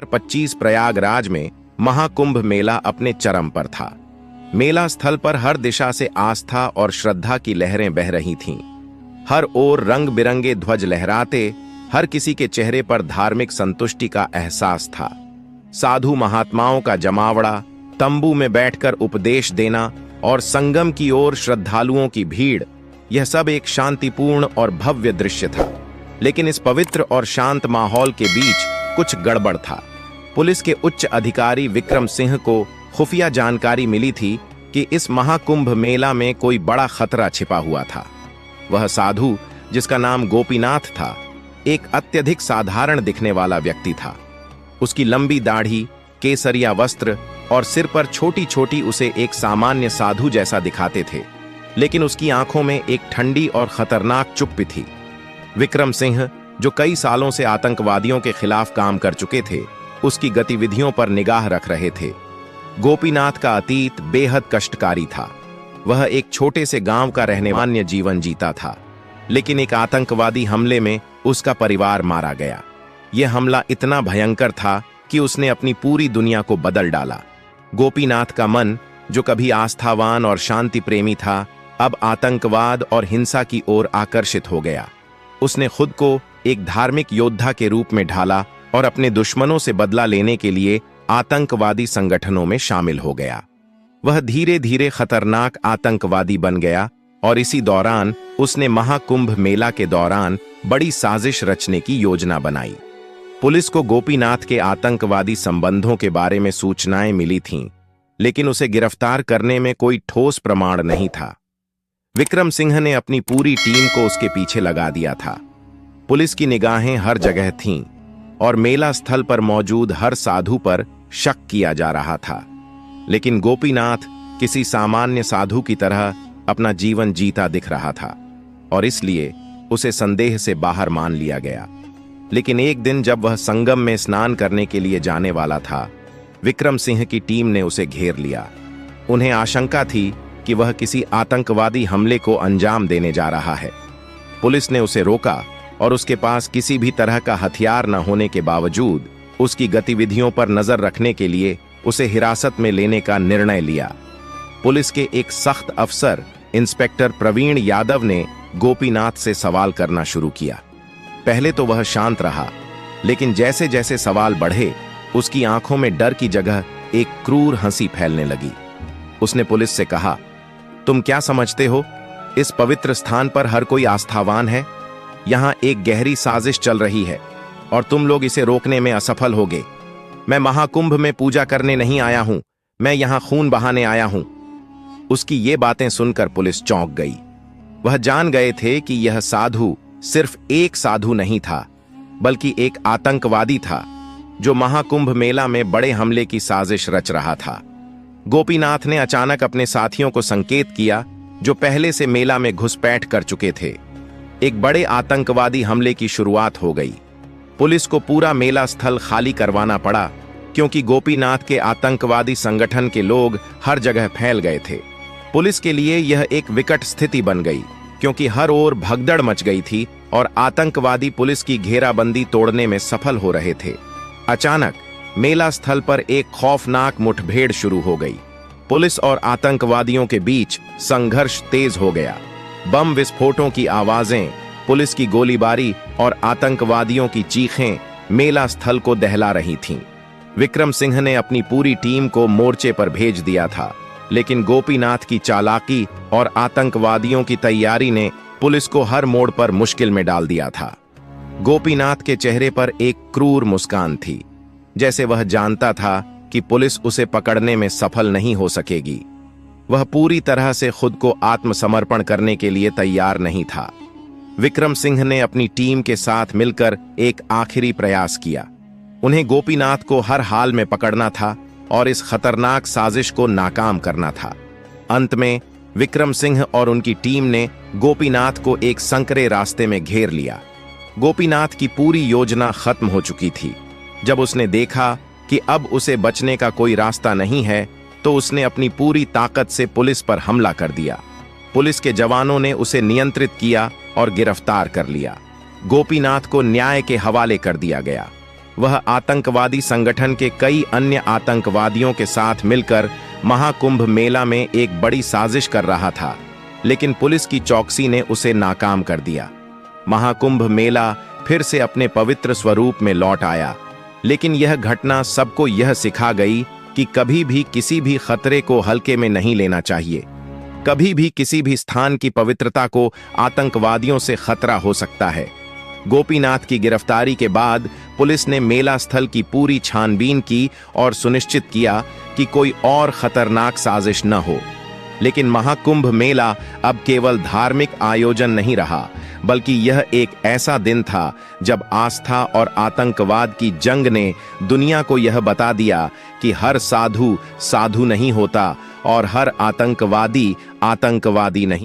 2025 प्रयागराज में महाकुंभ मेला अपने चरम पर था। मेला स्थल पर हर दिशा से आस्था और श्रद्धा की लहरें बह रही थीं। हर ओर रंग बिरंगे ध्वज लहराते, हर किसी के चेहरे पर धार्मिक संतुष्टि का एहसास था। साधु महात्माओं का जमावड़ा, तंबू में बैठकर उपदेश देना और संगम की ओर श्रद्धालुओं की भीड़, यह सब एक शांतिपूर्ण और भव्य दृश्य था। लेकिन इस पवित्र और शांत माहौल के बीच कुछ गड़बड़ था। पुलिस के उच्च अधिकारी विक्रम सिंह को खुफिया जानकारी मिली थी कि इस महाकुंभ मेला में कोई बड़ा खतरा छिपा हुआ था। वह साधु, जिसका नाम गोपीनाथ था, एक अत्यधिक साधारण दिखने वाला व्यक्ति था। उसकी लंबी दाढ़ी, केसरिया वस्त्र और सिर पर छोटी छोटी उसे एक सामान्य साधु जैसा दिखाते थे, लेकिन उसकी आंखों में एक ठंडी और खतरनाक चुप्पी थी। विक्रम सिंह, जो कई सालों से आतंकवादियों के खिलाफ काम कर चुके थे, उसकी गतिविधियों पर निगाह रख रहे थे। गोपीनाथ का अतीत बेहद कष्टकारी था। वह एक छोटे से गांव का रहने वाला जीवन जीता था, लेकिन एक आतंकवादी हमले में उसका परिवार मारा गया। यह हमला इतना भयंकर था कि उसने अपनी पूरी दुनिया को बदल डाला। गोपीनाथ का मन, जो कभी आस्थावान और शांति प्रेमी था, अब आतंकवाद और हिंसा की ओर आकर्षित हो गया। उसने खुद को एक धार्मिक योद्धा के रूप में ढाला और अपने दुश्मनों से बदला लेने के लिए आतंकवादी संगठनों में शामिल हो गया। वह धीरे धीरे खतरनाक आतंकवादी बन गया और इसी दौरान उसने महाकुंभ मेला के दौरान बड़ी साजिश रचने की योजना बनाई। पुलिस को गोपीनाथ के आतंकवादी संबंधों के बारे में सूचनाएं मिली थीं, लेकिन उसे गिरफ्तार करने में कोई ठोस प्रमाण नहीं था। विक्रम सिंह ने अपनी पूरी टीम को उसके पीछे लगा दिया था। पुलिस की निगाहें हर जगह थीं और मेला स्थल पर मौजूद हर साधु पर शक किया जा रहा था। लेकिन गोपीनाथ किसी सामान्य साधु की तरह अपना जीवन जीता दिख रहा था और इसलिए उसे संदेह से बाहर मान लिया गया। लेकिन एक दिन जब वह संगम में स्नान करने के लिए जाने वाला था, विक्रम सिंह की टीम ने उसे घेर लिया। उन्हें आशंका थी कि वह किसी आतंकवादी हमले को अंजाम देने जा रहा है। पुलिस ने उसे रोका और उसके पास किसी भी तरह का हथियार न होने के बावजूद उसकी गतिविधियों पर नजर रखने के लिए उसे हिरासत में लेने का निर्णय लिया। पुलिस के एक सख्त अफसर इंस्पेक्टर प्रवीण यादव ने गोपीनाथ से सवाल करना शुरू किया। पहले तो वह शांत रहा, लेकिन जैसे जैसे सवाल बढ़े, उसकी आंखों में डर की जगह एक क्रूर हंसी फैलने लगी। उसने पुलिस से कहा, तुम क्या समझते हो, इस पवित्र स्थान पर हर कोई आस्थावान है। यहां एक गहरी साजिश चल रही है और तुम लोग इसे रोकने में असफल होगे। मैं महाकुंभ में पूजा करने नहीं आया हूं, मैं यहां खून बहाने आया हूं। उसकी ये बातें सुनकर पुलिस चौंक गई। वह जान गए थे कि यह साधु सिर्फ एक साधु नहीं था, बल्कि एक आतंकवादी था जो महाकुंभ मेला में बड़े हमले की साजिश रच रहा था। गोपीनाथ ने अचानक अपने साथियों को संकेत किया, जो पहले से मेला में घुसपैठ कर चुके थे। एक बड़े आतंकवादी हमले की शुरुआत हो गई। पुलिस को पूरा मेला स्थल खाली करवाना पड़ा, क्योंकि गोपीनाथ के आतंकवादी संगठन के लोग हर जगह फैल गए थे। पुलिस के लिए यह एक विकट स्थिति बन गई, क्योंकि हर ओर भगदड़ मच गई थी और आतंकवादी पुलिस की घेराबंदी तोड़ने में सफल हो रहे थे। अचानक मेला स्थल पर एक खौफनाक मुठभेड़ शुरू हो गई। पुलिस और आतंकवादियों के बीच संघर्ष तेज हो गया। बम विस्फोटों की आवाजें, पुलिस की गोलीबारी और आतंकवादियों की चीखें मेला स्थल को दहला रही थीं। विक्रम सिंह ने अपनी पूरी टीम को मोर्चे पर भेज दिया था, लेकिन गोपीनाथ की चालाकी और आतंकवादियों की तैयारी ने पुलिस को हर मोड़ पर मुश्किल में डाल दिया था। गोपीनाथ के चेहरे पर एक क्रूर मुस्कान थी, जैसे वह जानता था कि पुलिस उसे पकड़ने में सफल नहीं हो सकेगी। वह पूरी तरह से खुद को आत्मसमर्पण करने के लिए तैयार नहीं था। विक्रम सिंह ने अपनी टीम के साथ मिलकर एक आखिरी प्रयास किया। उन्हें गोपीनाथ को हर हाल में पकड़ना था और इस खतरनाक साजिश को नाकाम करना था। अंत में विक्रम सिंह और उनकी टीम ने गोपीनाथ को एक संकरे रास्ते में घेर लिया। गोपीनाथ की पूरी योजना खत्म हो चुकी थी। जब उसने देखा कि अब उसे बचने का कोई रास्ता नहीं है, तो उसने अपनी पूरी ताकत से पुलिस पर हमला कर दिया। पुलिस के जवानों ने उसे नियंत्रित किया और गिरफ्तार कर लिया। गोपीनाथ को न्याय के हवाले कर दिया गया। वह आतंकवादी संगठन के कई अन्य आतंकवादियों के साथ मिलकर महाकुंभ मेला में एक बड़ी साजिश कर रहा था, लेकिन पुलिस की चौकसी ने उसे नाकाम कर दिया। महाकुंभ मेला फिर से अपने पवित्र स्वरूप में लौट आया, लेकिन यह घटना सबको यह सिखा गई कि कभी भी किसी भी खतरे को हल्के में नहीं लेना चाहिए। कभी भी किसी भी स्थान की पवित्रता को आतंकवादियों से खतरा हो सकता है। गोपीनाथ की गिरफ्तारी के बाद पुलिस ने मेला स्थल की पूरी छानबीन की और सुनिश्चित किया कि कोई और खतरनाक साजिश न हो। लेकिन महाकुंभ मेला अब केवल धार्मिक आयोजन नहीं रहा, बल्कि यह एक ऐसा दिन था जब आस्था और आतंकवाद की जंग ने दुनिया को यह बता दिया कि हर साधु साधु नहीं होता और हर आतंकवादी आतंकवादी नहीं।